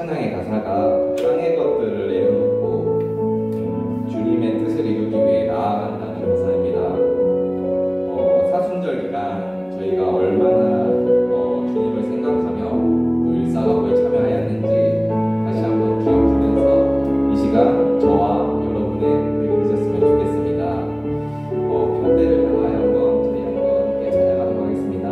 찬양의 가사가 땅의 것들을 내려놓고 주님의 뜻을 이루기 위해 나아간다는 가사입니다. 사순절 기간 저희가 얼마나 주님을 생각하며 또 일사각오에 참여하였는지 다시 한번 기억하면서 이 시간 저와 여러분의 글이 있었으면 좋겠습니다. 편대를 향하여 저희 한번 함께 찬양하도록 하겠습니다.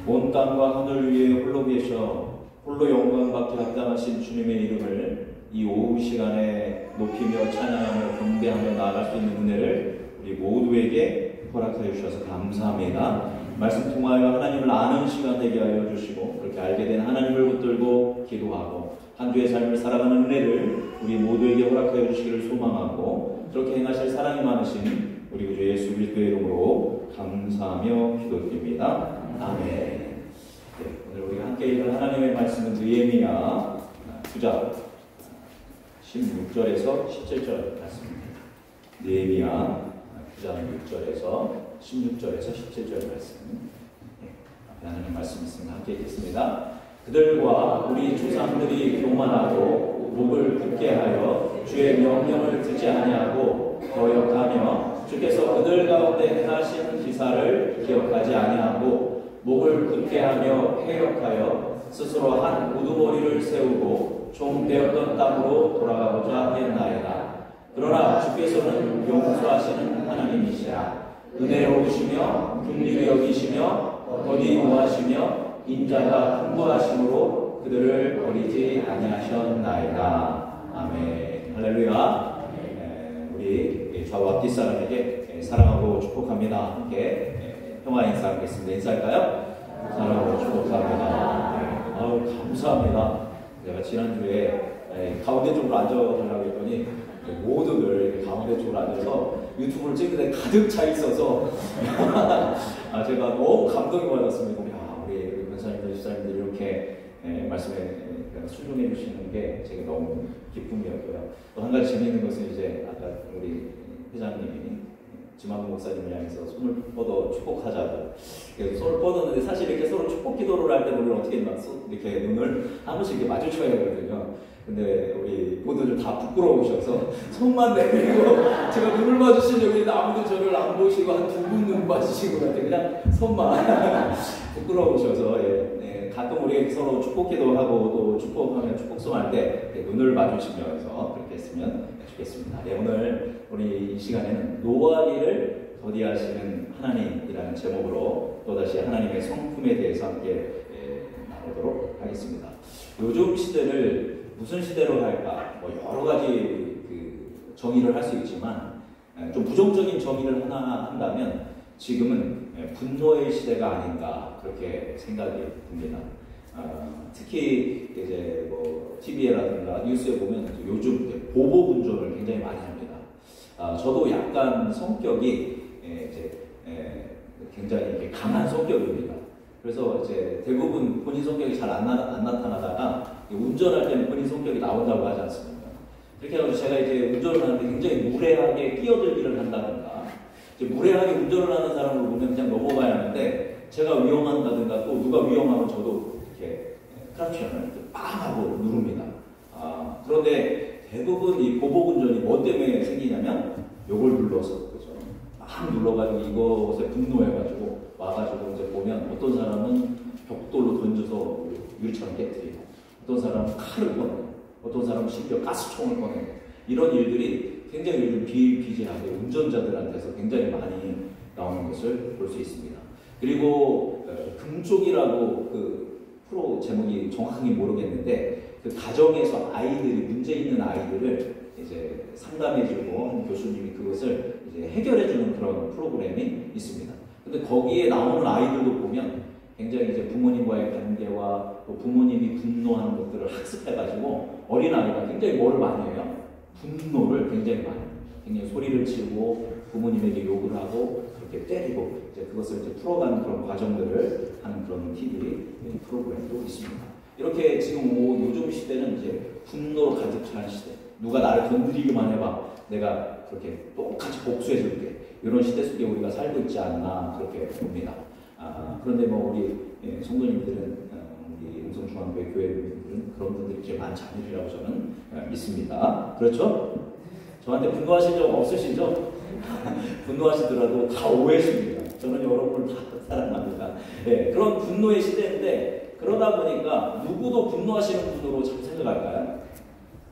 온 땅과 하늘 위에 홀로 계셔 홀로 영광받기 합당하신 주님의 이름을 이 오후 시간에 높이며 찬양하며 경배하며 나아갈 수 있는 은혜를 우리 모두에게 허락하여 주셔서 감사합니다. 말씀 통하여 하나님을 아는 시간 되게 하여 주시고 그렇게 알게 된 하나님을 붙들고 기도하고 한 주의 삶을 살아가는 은혜를 우리 모두에게 허락하여 주시기를 소망하고 그렇게 행하실 사랑이 많으신 우리 구주 예수 그리스도의 이름으로 감사하며 기도드립니다. 아멘. 네, 오늘 우리가 함께 읽은 하나님의 말씀은 느헤미야 9장 16절에서 17절 말씀입니다. 느헤미야 9장 6절에서 16절에서 17절 말씀. 네, 앞에 하나님 말씀 있으면 함께 읽겠습니다. 그들과 우리 조상들이 교만하고 목을 굳게 하여 주의 명령을 듣지 아니하고 거역하며 주께서 그들 가운데 행하신 기사를 기억하지 아니하고 목을 굳게 하며 해역하여 스스로 한 우두머리를 세우고 좀 베었던 땅으로 돌아가고자 했나이다. 그러나 주께서는 용서하시는 하나님이시라. 은혜로우시며 긍휼히 여기시며 더디 노하시며 인자가 풍부하심으로 그들을 버리지 아니하셨나이다. 아멘. 할렐루야. 우리 좌우 앞뒤 사람에게 사랑하고 축복합니다. 함께 평화 인사하겠습니다. 인사할까요? 사랑하고 축복합니다. 아우 감사합니다. 제가 지난주에 가운데 쪽으로 앉아달라고 했더니 모두들 가운데 쪽으로 앉아서 유튜브를 찍는데 가득 차 있어서 제가 너무 감동이 받았습니다. 우리 권사님들, 집사님들 이렇게 말씀에 순종해 주시는 게 제가 너무 기쁨이었고요. 또 한 가지 재미있는 것은 이제 아까 우리 회장님이 지만무 목사님을 향해서 손을 뻗어 축복하자고 그래서 손을 뻗었는데 사실 이렇게 서로 축복 기도를 할 때 우리는 어떻게 이렇게 눈을 한 번씩 이렇게 마주쳐야 되거든요. 근데 우리 모두들 다 부끄러우셔서 손만 내밀고 제가 눈을 마주치려고 했는데 아무도 저를 안 보시고 한 두 분 눈 마주치고 그냥 손만 부끄러우셔서 가끔 우리 서로 축복기도 하고 또 축복하면 축복송할 때 눈을 마주치면서 그렇게 했으면 좋겠습니다. 오늘 우리 이 시간에는 노하기를 더디하시는 하나님이라는 제목으로 또다시 하나님의 성품에 대해서 함께 나누도록 하겠습니다. 요즘 시대를 무슨 시대로 할까? 여러 가지 정의를 할 수 있지만 좀 부정적인 정의를 하나 한다면 지금은 분노의 시대가 아닌가 그렇게 생각이 듭니다. 특히 이제 TV라든가 뉴스에 보면 요즘 보복 운전을 굉장히 많이 합니다. 저도 약간 성격이 굉장히 이렇게 강한 성격입니다. 그래서 이제 대부분 본인 성격이 잘 안 나타나다가 운전할 때는 본인 성격이 나온다고 하지 않습니까? 그렇게 해서 제가 이제 운전을 하는데 굉장히 무례하게 끼어들기를 한다든가 무례하게 운전을 하는 사람을 보면 그냥 넘어가야 하는데 제가 위험한다든가 또 누가 위험하면 저도 이렇게 크락션을 빵 하고 누릅니다. 그런데 대부분 이 보복 운전이 뭐 때문에 생기냐면 요걸 눌러서 그죠? 막 눌러가지고 이것에 분노해가지고 와가지고 이제 보면 어떤 사람은 벽돌로 던져서 유리처럼 깨뜨리고 어떤 사람은 칼을 꺼내고 어떤 사람은 심지어 가스총을 꺼내고 이런 일들이 굉장히 요즘 비일비재하게 운전자들한테서 굉장히 많이 나오는 것을 볼 수 있습니다. 그리고 금쪽이라고 프로 제목이 정확하게 모르겠는데 가정에서 문제 있는 아이들을 이제 상담해주고 한 교수님이 그것을 이제 해결해주는 그런 프로그램이 있습니다. 근데 거기에 나오는 아이들도 보면 굉장히 이제 부모님과의 관계와 또 부모님이 분노하는 것들을 학습해가지고 어린아이가 굉장히 뭐를 많이 해요? 분노를 굉장히 많이 해요. 굉장히 소리를 지르고 부모님에게 욕을 하고 그렇게 때리고 이제 그것을 이제 풀어가는 그런 과정들을 하는 그런 TV 프로그램도 있습니다. 이렇게 지금 요즘 시대는 이제 분노로 가득 찬 시대. 누가 나를 건드리기만 해봐. 내가 그렇게 똑같이 복수해줄게. 이런 시대 속에 우리가 살고 있지 않나 그렇게 봅니다. 그런데 우리 성도님들은 우리 음성중앙교회 교회들은 그런 분들이 제일 많지 않으리라고 저는 믿습니다. 그렇죠? 저한테 분노하신 적 없으시죠? 분노하시더라도 다 오해십니다. 저는 여러분을 다 사랑합니다. 그런 분노의 시대인데 그러다 보니까 누구도 분노하시는 분으로 잘 생각할까요?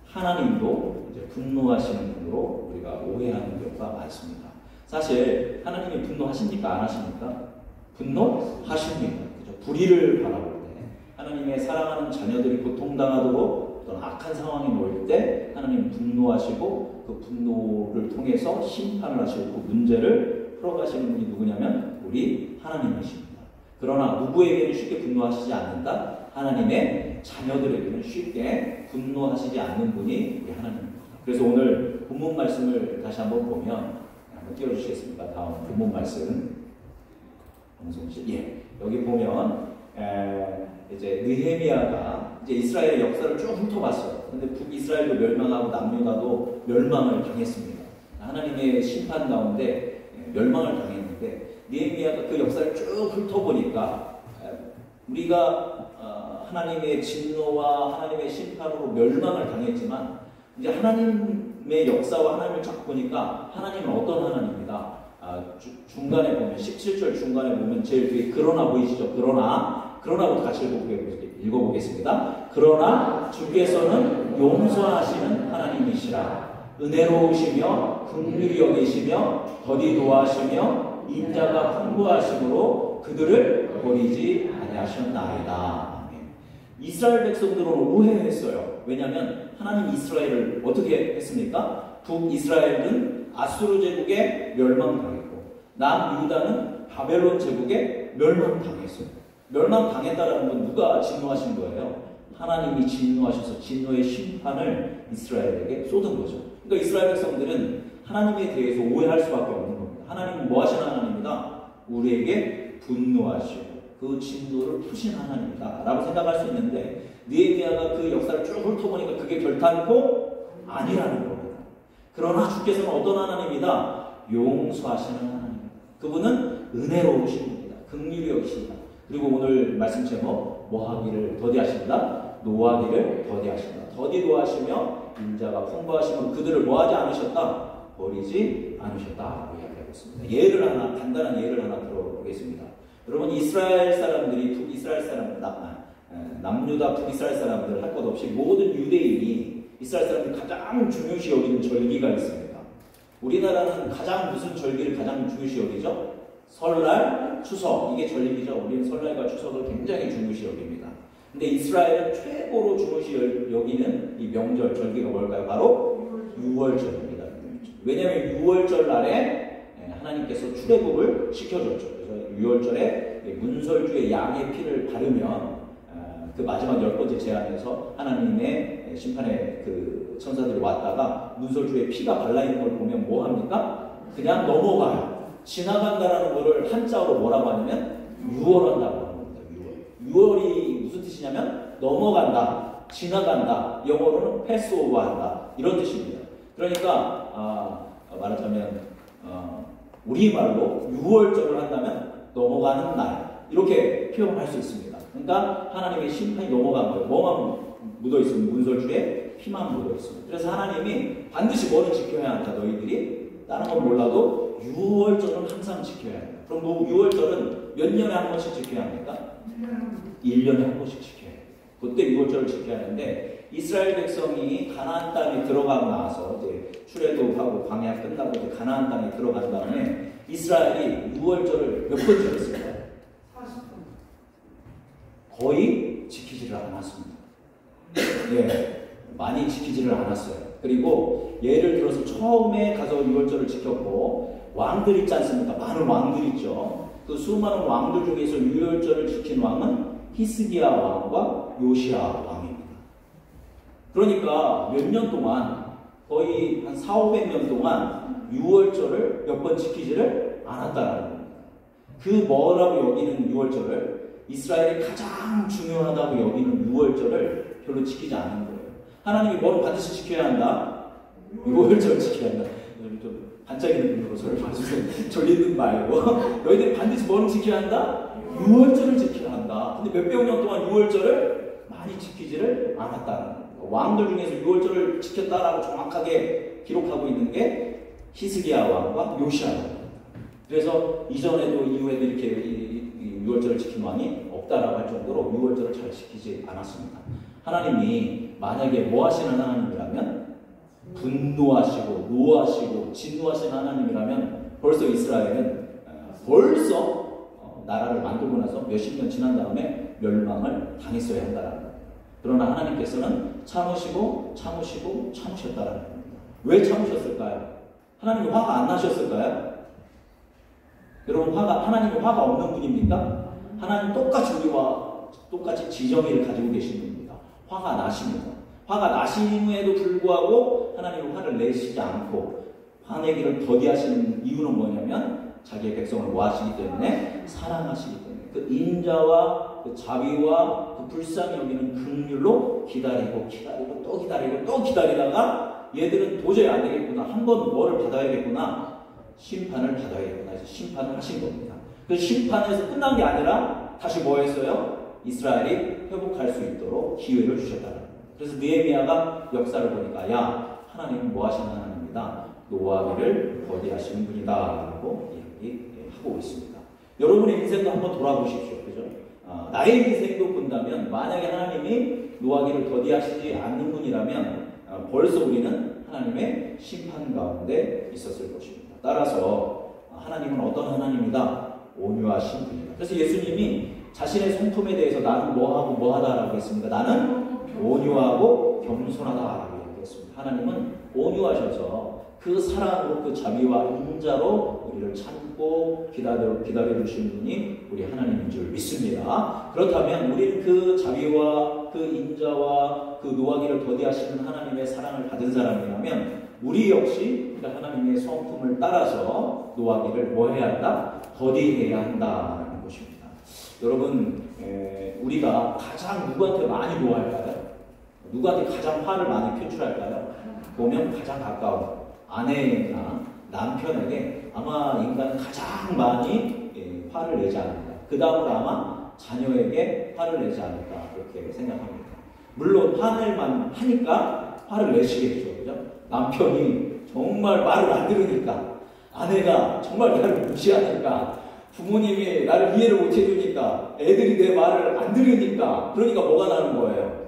하나님도 이제 분노하시는 분으로 우리가 오해하는 경우가 많습니다. 사실 하나님이 분노하십니까? 안 하십니까? 분노하십니다. 그죠? 불의를 바라볼 때, 하나님의 사랑하는 자녀들이 고통당하도록 어떤 악한 상황에 놓일 때 하나님 분노하시고 그 분노를 통해서 심판을 하시고 그 문제를 풀어가시는 분이 누구냐면 우리 하나님이십니다. 그러나 누구에게는 쉽게 분노하시지 않는다? 하나님의 자녀들에게는 쉽게 분노하시지 않는 분이 우리 하나님입니다. 그래서 오늘 본문 말씀을 다시 한번 보면 한번 띄워주시겠습니까? 다음 본문 말씀. 방송실. 예. 여기 보면 이제 느헤미야가 이제 이스라엘의 역사를 쭉 훑어봤어요. 근데 북이스라엘도 멸망하고 남유다도 멸망을 당했습니다. 하나님의 심판 가운데 멸망을 당했는데 느헤미야가 그 역사를 쭉 훑어보니까 우리가 하나님의 진노와 하나님의 심판으로 멸망을 당했지만 이제 하나님의 역사와 하나님을 쫙 보니까 하나님은 어떤 하나님이다. 중간에 보면 17절 중간에 보면 제일 뒤에 그러나 보이시죠? 그러나부터 같이 읽어보겠습니다. 그러나 주께서는 용서하시는 하나님이시라. 은혜로우시며 긍휼히 여기시며 더디 도와하시며 인자가 풍부하심으로 그들을 버리지 아니하셨나이다. 이스라엘 백성들은 오해했어요. 왜냐하면 하나님 이스라엘을 어떻게 했습니까? 북이스라엘은 아수르 제국에 멸망당했고 남유다는 바벨론 제국에 멸망당했어요. 멸망당했다라는 건 누가 진노하신 거예요? 하나님이 진노하셔서 진노의 심판을 이스라엘에게 쏟은 거죠. 그러니까 이스라엘 백성들은 하나님에 대해서 오해할 수밖에 없는 겁니다. 하나님은 뭐 하시는 하나님이다? 우리에게 분노하시고 그 진노를 푸신 하나님이다 라고 생각할 수 있는데 느헤미야가 그 역사를 쭉 훑어보니까 그게 결단코 아니라는 겁니다. 그러나 주께서는 어떤 하나님이다? 용서하시는 하나님입니다. 그분은 은혜로우신 분이다. 긍휼히 여기신다. 그리고 오늘 말씀 제목 뭐 하기를 더디하신다? 노하기를 더디하신다. 더디도 하시며 인자가 풍부하시면 그들을 뭐 하지 않으셨다? 버리지 않으셨다 라고 이야기하고 있습니다. 예를 하나, 간단한 예를 하나 들어보겠습니다. 여러분 이스라엘 사람들이 북이스라엘 사람들 남유다 북이스라엘 사람들 할 것 없이 모든 유대인이 이스라엘 사람들이 가장 중요시 여기는 절기가 있습니다. 우리나라는 가장 무슨 절기를 가장 중요시 여기죠? 설날, 추석 이게 절기죠. 우리는 설날과 추석을 굉장히 중요시 여깁니다. 근데 이스라엘은 최고로 중요시 여기는 이 명절 절기가 뭘까요? 바로 6월절입니다. 왜냐하면 6월절 날에 하나님께서 출애굽을 시켜줬죠. 그래서 6월절에 문설주의 양의 피를 바르면 그 마지막 10번째 제안에서 하나님의 심판의 그 천사들이 왔다가 문설주의 피가 발라있는 걸 보면 뭐 합니까? 그냥 넘어가요. 지나간다라는 거를 한자어로 뭐라고 하냐면 유월한다고 하는 겁니다. 6월이 무슨 뜻이냐면 넘어간다, 지나간다. 영어로는 패스오버한다 이런 뜻입니다. 그러니까 말하자면 우리말로 6월절을 한다면 넘어가는 날 이렇게 표현할 수 있습니다. 그러니까 하나님의 심판이 넘어간 거예요. 뭐만 묻어있으면 문설주에 피만 묻어있습니다. 그래서 하나님이 반드시 뭐는 지켜야 한다. 너희들이 다른 건 몰라도 6월절은 항상 지켜야 한다. 그럼 6월절은 몇 년에 한 번씩 지켜야 합니까? 1년에 한 번씩 지켜야 해요. 그때 6월절을 지켜야 하는데 이스라엘 백성이 가나안 땅에 들어가고 나서 이제 출애굽하고 광야 끝나고 이제 가나안 땅에 들어간 다음에 이스라엘이 6월절을 몇 번 지켰습니까? 40번. 거의 지키지를 않았습니다. 예, 많이 지키지를 않았어요. 그리고 예를 들어서 처음에 가서 6월절을 지켰고 왕들 있지 않습니까? 많은 왕들 있죠. 그 수많은 왕들 중에서 6월절을 지킨 왕은 히스기야 왕과 요시야 왕입니다. 그러니까 몇 년 동안 거의 한 400~500년 동안 6월절을 몇 번 지키지를 않았다라는 겁니다. 그 뭐라고 여기는 6월절을 이스라엘이 가장 중요하다고 여기는 6월절을 별로 지키지 않은 거예요. 하나님이 뭐를 반드시 지켜야 한다? 6월절 지켜야 한다. 좀 반짝이는 눈으로 저를 봐주세요. 졸리는 말고 너희들이 반드시 뭐를 지켜야 한다? 6월절을 지켜야 한다. 근데 몇백 년 동안 6월절을 많이 지키지를 않았다는 거예요. 왕들 중에서 6월절을 지켰다라고 정확하게 기록하고 있는 게 히스기야 왕과 요시야 왕입니다. 그래서 이전에도 이후에도 이렇게 6월절을 지킨 왕이 없다라고 할 정도로 6월절을 잘 지키지 않았습니다. 하나님이 만약에 뭐 하시는 하나님이라면 분노하시고 노하시고 진노하시는 하나님이라면 벌써 이스라엘은 벌써 나라를 만들고 나서 몇십 년 지난 다음에 멸망을 당했어야 한다는 겁니다. 그러나 하나님께서는 참으셨다라는 겁니다. 왜 참으셨을까요? 하나님이 화가 안 나셨을까요? 여러분, 하나님이 화가 없는 분입니까? 하나님 똑같이 우리와 똑같이 지정의를 가지고 계신 분입니다. 화가 나십니다. 화가 나심에도 불구하고 하나님은 화를 내시지 않고 화내기를 더디하시는 이유는 뭐냐면 자기의 백성을 모아시기 때문에, 사랑하시기 때문에, 그 인자와 그 자비와 그 불쌍히 여기는 긍휼로 기다리고 또 기다리고 또 기다리다가 얘들은 도저히 안 되겠구나, 한번 뭐를 받아야겠구나, 심판을 받아야겠구나 해서 심판을 하신 겁니다. 그 심판에서 끝난 게 아니라 다시 뭐 했어요? 이스라엘이 회복할 수 있도록 기회를 주셨다는 거예요. 그래서 느헤미야가 역사를 보니까, 야, 하나님은 뭐 하시는 하나님이다, 노하기를 더디하시는 분이다 라고 이야기하고 있습니다. 여러분의 인생도 한번 돌아보십시오. 그죠? 나의 인생도 본다면, 만약에 하나님이 노하기를 더디하시지 않는 분이라면 벌써 우리는 하나님의 심판 가운데 있었을 것입니다. 따라서 하나님은 어떤 하나님이다? 온유하신 분이다. 그래서 예수님이 자신의 성품에 대해서 나는 뭐하고 뭐하다라고 했습니다. 나는 온유하고 겸손하다라고 얘기했습니다. 하나님은 온유하셔서 그 사랑으로, 그 자비와 인자로 우리를 참고 기다려 주시는 분이 우리 하나님인 줄 믿습니다. 그렇다면 우리는 그 자비와 그 인자와 그 노하기를 더디하시는 하나님의 사랑을 받은 사람이라면 우리 역시 하나님의 성품을 따라서 노하기를 뭐 해야 한다? 더디해야 한다는 것입니다. 여러분, 우리가 가장 누구한테 많이 노할까요? 누구한테 가장 화를 많이 표출할까요? 보면 가장 가까운 아내나 남편에게 아마 인간은 가장 많이 화를 내지 않을까. 그 다음으로 아마 자녀에게 화를 내지 않을까, 그렇게 생각합니다. 물론 화낼만 하니까 화를 내시겠죠. 그죠? 남편이 정말 말을 안 들으니까, 아내가 정말 나를 무시하니까, 부모님이 나를 이해를 못 해주니까, 애들이 내 말을 안 들으니까, 그러니까 뭐가 나는 거예요?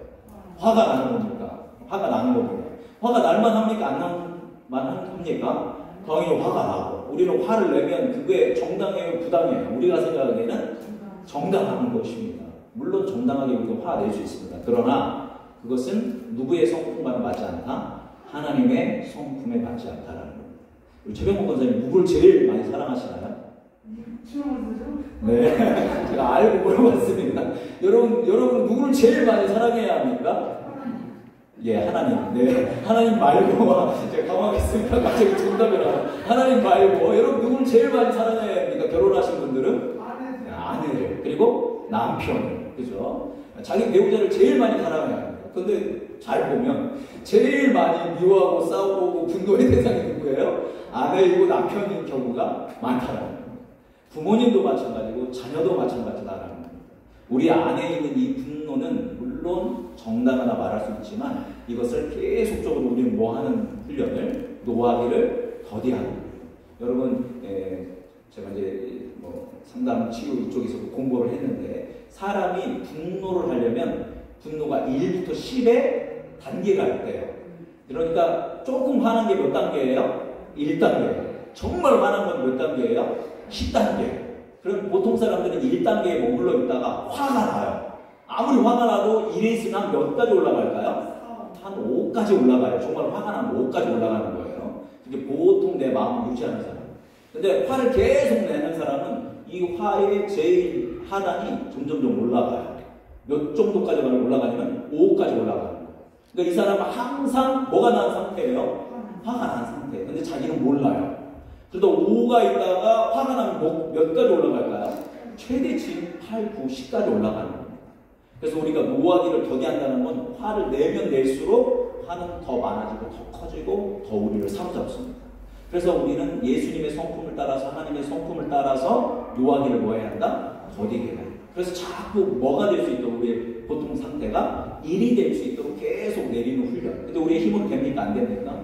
화가 나는 겁니까? 화가 나는 겁니다. 화가 날만 합니까? 안 날만 합니까? 당연히 화가 나고, 우리는 화를 내면 그게 정당해요, 부당해요? 우리가 생각하기에는 정당한 것입니다. 물론 정당하게 우리도 화 낼 수 있습니다. 그러나 그것은 누구의 성품과는 맞지 않다? 하나님의 성품에 맞지 않다라는 겁니다. 우리 최병국 권사님 누굴 제일 많이 사랑하시나요? 네, 제가 알고 물어봤습니다. 여러분 누구를 제일 많이 사랑해야 합니까? 예, 하나님. 네, 하나님 말고 제가 당황했습니다. 갑자기 정답을 하나님 말고 여러분 누구를 제일 많이 사랑해야 합니까? 결혼하신 분들은 아내를, 그리고 남편을, 그죠? 자기 배우자를 제일 많이 사랑해야 합니다. 근데 잘 보면 제일 많이 미워하고 싸우고 분노의 대상이 누구예요? 아내이고 남편인 경우가 많다는 겁니다. 부모님도 마찬가지고 자녀도 마찬가지다라는 겁니다. 우리 안에 있는 이 분노는 물론 정당하다 말할 수 있지만 이것을 계속적으로 우리는 뭐 하는 훈련을? 노하기를 더디하는 거예요. 여러분, 제가 이제 뭐 상담 치유 이쪽에서도 공부를 했는데, 사람이 분노를 하려면 분노가 1부터 10의 단계가 있대요. 그러니까 조금 화난 게 몇 단계예요? 1단계예요. 정말 화난 건 몇 단계예요? 10단계. 그럼 보통 사람들은 1단계에 머물러 있다가 화가 나요. 아무리 화가 나도 1에 있으면 몇 가지 올라갈까요? 한 5까지 올라가요. 정말 화가 나면 5까지 올라가는 거예요. 이게 보통 내 마음을 유지하는 사람. 근데 화를 계속 내는 사람은 이 화의 제일 하단이 점점점 올라가요. 몇 정도까지 올라가냐면 5까지 올라가는 거예요. 그러니까 이 사람은 항상 뭐가 난 상태예요? 화가 난 상태예요. 근데 자기는 몰라요. 그래도 5가 있다가 화가 나면 몇 가지 올라갈까요? 최대치 8, 9, 10까지 올라가는 겁니다. 그래서 우리가 노하기를 더디한다는 건 화를 내면 낼수록 화는 더 많아지고 더 커지고 더 우리를 사로잡습니다. 그래서 우리는 예수님의 성품을 따라서, 하나님의 성품을 따라서 노하기를 뭐 해야 한다? 더디게 해야 한다. 그래서 자꾸 뭐가 될 수 있도록 우리의 보통 상태가 1이 될 수 있도록 계속 내리는 훈련. 근데 우리의 힘으로 됩니까? 안 됩니까?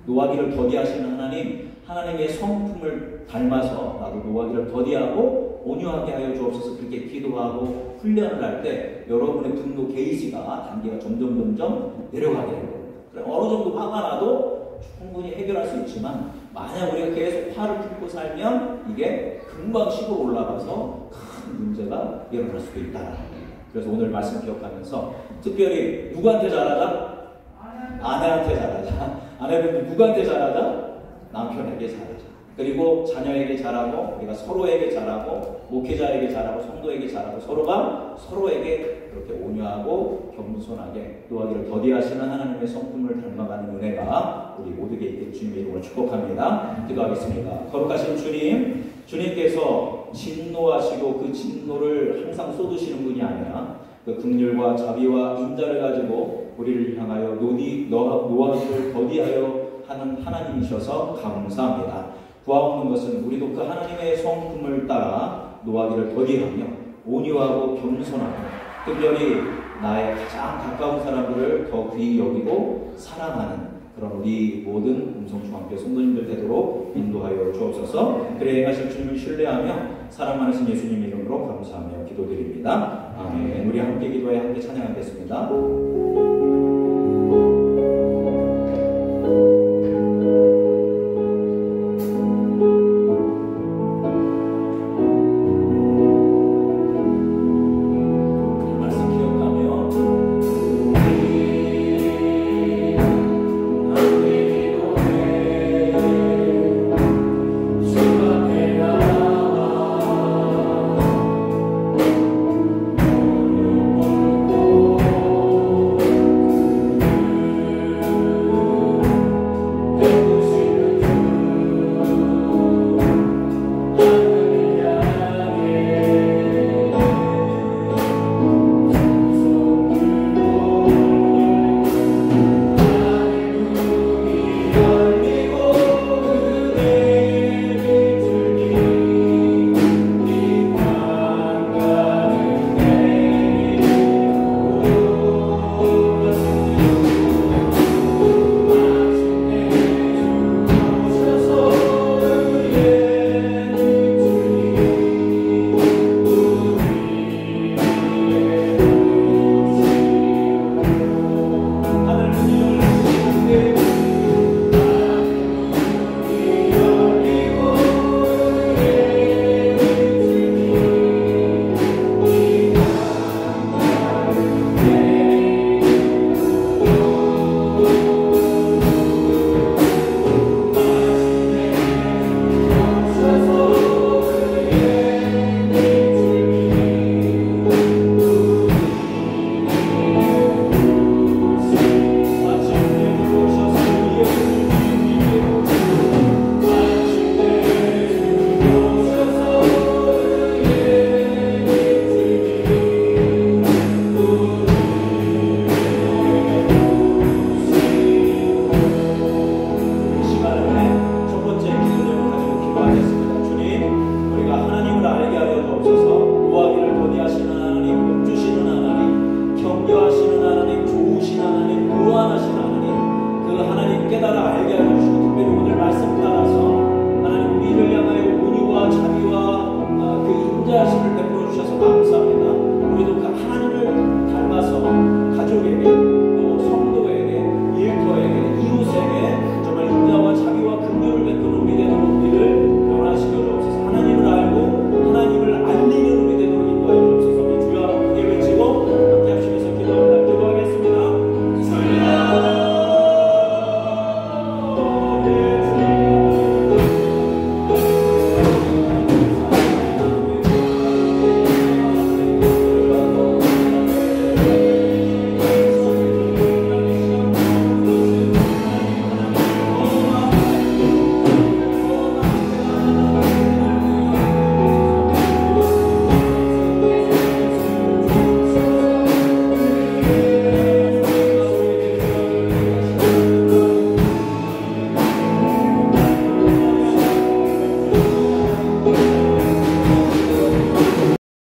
노하기를 더디하시는 하나님, 하나님의 성품을 닮아서 나도 노하기를 더디하고 온유하게 하여 주옵소서, 그렇게 기도하고 훈련을 할 때 여러분의 분노 게이지가 단계가 점점 내려가게 되는 겁니다. 어느 정도 화가 나도 충분히 해결할 수 있지만 만약 우리가 계속 화를 품고 살면 이게 금방 식으로 올라가서 큰 큰 문제가 일어날 수도 있다라는 겁니다. 그래서 오늘 말씀 기억하면서 특별히 누구한테 잘하자? 아내한테 잘하자. 아내는 누구한테 잘하자? 남편에게 잘하자. 그리고 자녀에게 잘하고, 우리가 서로에게 잘하고, 목회자에게 잘하고, 성도에게 잘하고, 서로가 서로에게 그렇게 온유하고 겸손하게 노하기를 더디하시는 하나님의 성품을 닮아가는 은혜가 우리 모두에게 있길 주님의 이름으로 축복합니다. 기도하겠습니다. 거룩하신 주님, 주님께서 진노하시고 그 진노를 항상 쏟으시는 분이 아니라 그 긍휼과 자비와 인자를 가지고 우리를 향하여 노하기를 더디하여 하는 하나님이셔서 감사합니다. 구하옵는 것은 우리도 그 하나님의 성품을 따라 노하기를 더디하며 온유하고 겸손하고 특별히 나의 가장 가까운 사람들을 더 귀히 여기고 사랑하는 그런 우리 모든 음성중앙교 성도님들 되도록 인도하여 주옵소서. 그래 행하실 주님을 신뢰하며 사랑 많으신 예수님 이름으로 감사하며 기도드립니다. 아멘. 우리 함께 기도해 함께 찬양하겠습니다.